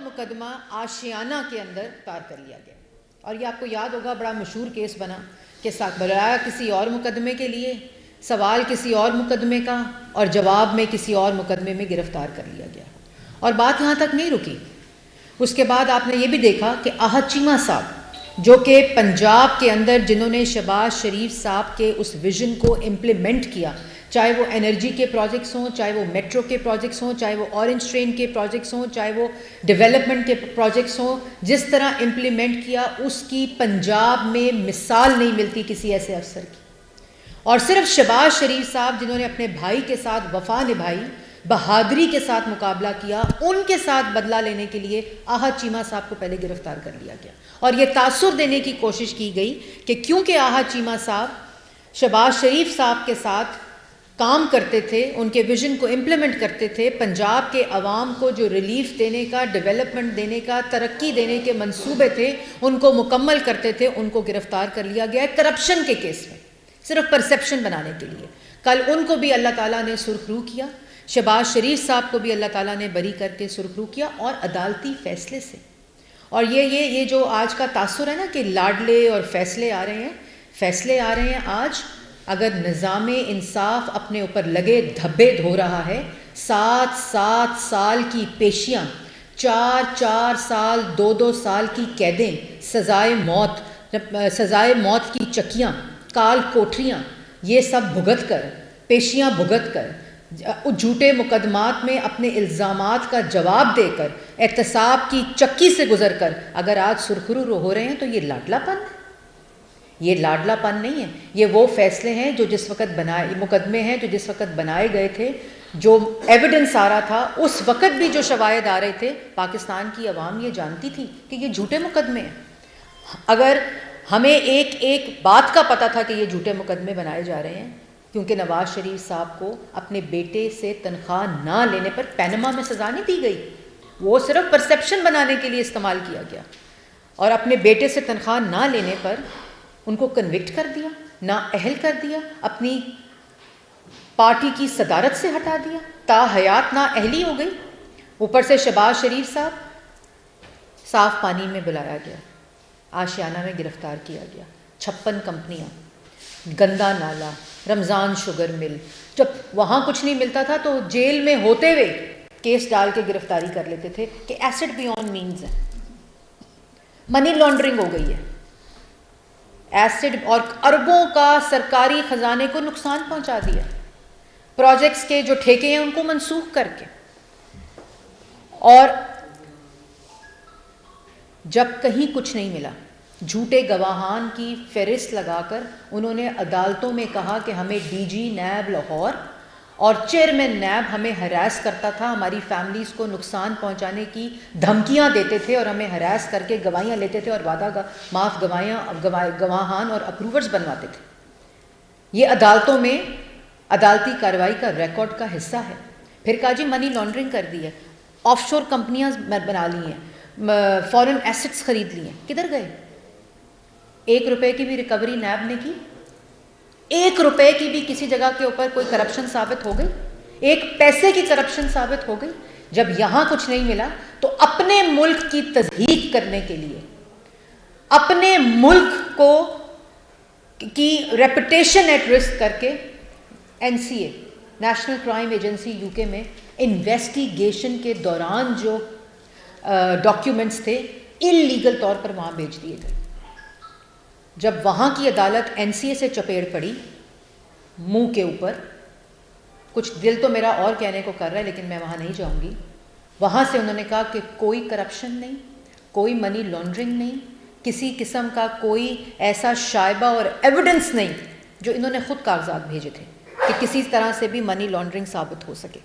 مقدمہ آشیانہ کے اندر طار کر لیا گیا، اور یہ آپ کو یاد ہوگا بڑا مشہور کیس بنا کہ بلایا کسی اور مقدمے کے لیے، سوال کسی اور مقدمے کا، اور جواب میں کسی اور مقدمے میں گرفتار کر لیا گیا۔ اور بات یہاں تک نہیں رکی، اس کے بعد آپ نے یہ بھی دیکھا کہ احد چیمہ صاحب جو کہ پنجاب کے اندر جنہوں نے شہباز شریف صاحب کے اس ویژن کو امپلیمنٹ کیا، چاہے وہ انرجی کے پروجیکٹس ہوں، چاہے وہ میٹرو کے پروجیکٹس ہوں، چاہے وہ اورنج ٹرین کے پروجیکٹس ہوں، چاہے وہ ڈیولپمنٹ کے پروجیکٹس ہوں، جس طرح امپلیمنٹ کیا اس کی پنجاب میں مثال نہیں ملتی کسی ایسے افسر کی۔ اور صرف شہباز شریف صاحب جنہوں نے اپنے بھائی کے ساتھ وفا نبھائی، بہادری کے ساتھ مقابلہ کیا، ان کے ساتھ بدلہ لینے کے لیے احد چیمہ صاحب کو پہلے گرفتار کر لیا گیا، اور یہ تاثر دینے کی کوشش کی گئی کہ کیونکہ احد چیمہ صاحب شہباز شریف صاحب کے ساتھ کام کرتے تھے، ان کے ویژن کو امپلیمنٹ کرتے تھے، پنجاب کے عوام کو جو ریلیف دینے کا، ڈیولپمنٹ دینے کا، ترقی دینے کے منصوبے تھے ان کو مکمل کرتے تھے، ان کو گرفتار کر لیا گیا ہے کرپشن کے کیس میں، صرف پرسیپشن بنانے کے لیے۔ کل ان کو بھی اللہ تعالیٰ نے سرخرو کیا، شہباز شریف صاحب کو بھی اللہ تعالیٰ نے بری کر کے سرخرو کیا، اور عدالتی فیصلے سے۔ اور یہ جو آج کا تاثر ہے نا کہ لاڈلے اور فیصلے آ رہے ہیں آج، اگر نظام انصاف اپنے اوپر لگے دھبے دھو رہا ہے، 7 سال کی پیشیاں، 4 سال 2 سال کی قیدیں، سزائے موت کی چکیاں، کال کوٹریاں، یہ سب بھگت کر، پیشیاں بھگت کر، جھوٹے مقدمات میں اپنے الزامات کا جواب دے کر، احتساب کی چکی سے گزر کر اگر آج سرخرو ہو رہے ہیں تو یہ لاڈلا پن ہے، یہ لاڈلا پن نہیں ہے، یہ وہ فیصلے ہیں جو جس وقت مقدمے ہیں جو جس وقت بنائے گئے تھے، جو ایویڈنس آ رہا تھا اس وقت بھی جو شواہد آ رہے تھے، پاکستان کی عوام یہ جانتی تھی کہ یہ جھوٹے مقدمے ہیں۔ اگر ہمیں ایک بات کا پتہ تھا کہ یہ جھوٹے مقدمے بنائے جا رہے ہیں، کیونکہ نواز شریف صاحب کو اپنے بیٹے سے تنخواہ نہ لینے پر پینما میں سزا نہیں دی گئی، وہ صرف پرسیپشن بنانے کے لیے استعمال کیا گیا، اور اپنے بیٹے سے تنخواہ نہ لینے پر ان کو کنوکٹ کر دیا، نااہل کر دیا، اپنی پارٹی کی صدارت سے ہٹا دیا، تاحیات نااہلی ہو گئی۔ اوپر سے شہباز شریف صاحب صاف پانی میں بلایا گیا، آشیانہ میں گرفتار کیا گیا، 56 کمپنیاں، گندا نالا، رمضان شوگر مل، جب وہاں کچھ نہیں ملتا تھا تو جیل میں ہوتے ہوئے کیس ڈال کے گرفتاری کر لیتے تھے کہ ایسڈ بیونڈ مینز ہے، منی لانڈرنگ ہو گئی ہے، ایسڈ، اور اربوں کا سرکاری خزانے کو نقصان پہنچا دیا، پروجیکٹس کے جو ٹھیکے ہیں ان کو منسوخ کر کے۔ اور جب کہیں کچھ نہیں ملا، جھوٹے گواہان کی فہرست لگا کر انہوں نے عدالتوں میں کہا کہ ہمیں ڈی جی نیب لاہور اور چیئرمین نیب ہمیں ہراس کرتا تھا، ہماری فیملیز کو نقصان پہنچانے کی دھمکیاں دیتے تھے اور ہمیں ہراس کر کے گواہیاں لیتے تھے اور وعدہ معاف گواہان اور اپروورز بنواتے تھے۔ یہ عدالتوں میں عدالتی کارروائی کا ریکارڈ کا حصہ ہے۔ پھر کہا جی منی لانڈرنگ کر دی ہے، آف شور کمپنیاں بنا لی ہیں، فورن ایسٹس خرید لی ہیں، کدھر گئے؟ 1 روپے کی بھی ریکوری نیب نے کی؟ 1 روپے کی بھی کسی جگہ کے اوپر کوئی کرپشن ثابت ہو گئی؟ 1 پیسے کی کرپشن ثابت ہو گئی؟ جب یہاں کچھ نہیں ملا تو اپنے ملک کی تضحیق کرنے کے لیے، اپنے ملک کو کی ریپوٹیشن ایٹ رسک کر کے، NCA national crime agency UK میں انویسٹیگیشن کے دوران جو ڈاکیومنٹس تھے انلیگل طور پر وہاں بھیج دیے گئے۔ جب وہاں کی عدالت NCA سے چپیڑ پڑی منہ کے اوپر، کچھ دل تو میرا اور کہنے کو کر رہا ہے لیکن میں وہاں نہیں جاؤں گی، وہاں سے انہوں نے کہا کہ کوئی کرپشن نہیں، کوئی منی لانڈرنگ نہیں، کسی قسم کا کوئی ایسا شائبہ اور ایویڈنس نہیں، جو انہوں نے خود کاغذات بھیجے تھے کہ کسی طرح سے بھی منی لانڈرنگ ثابت ہو سکے۔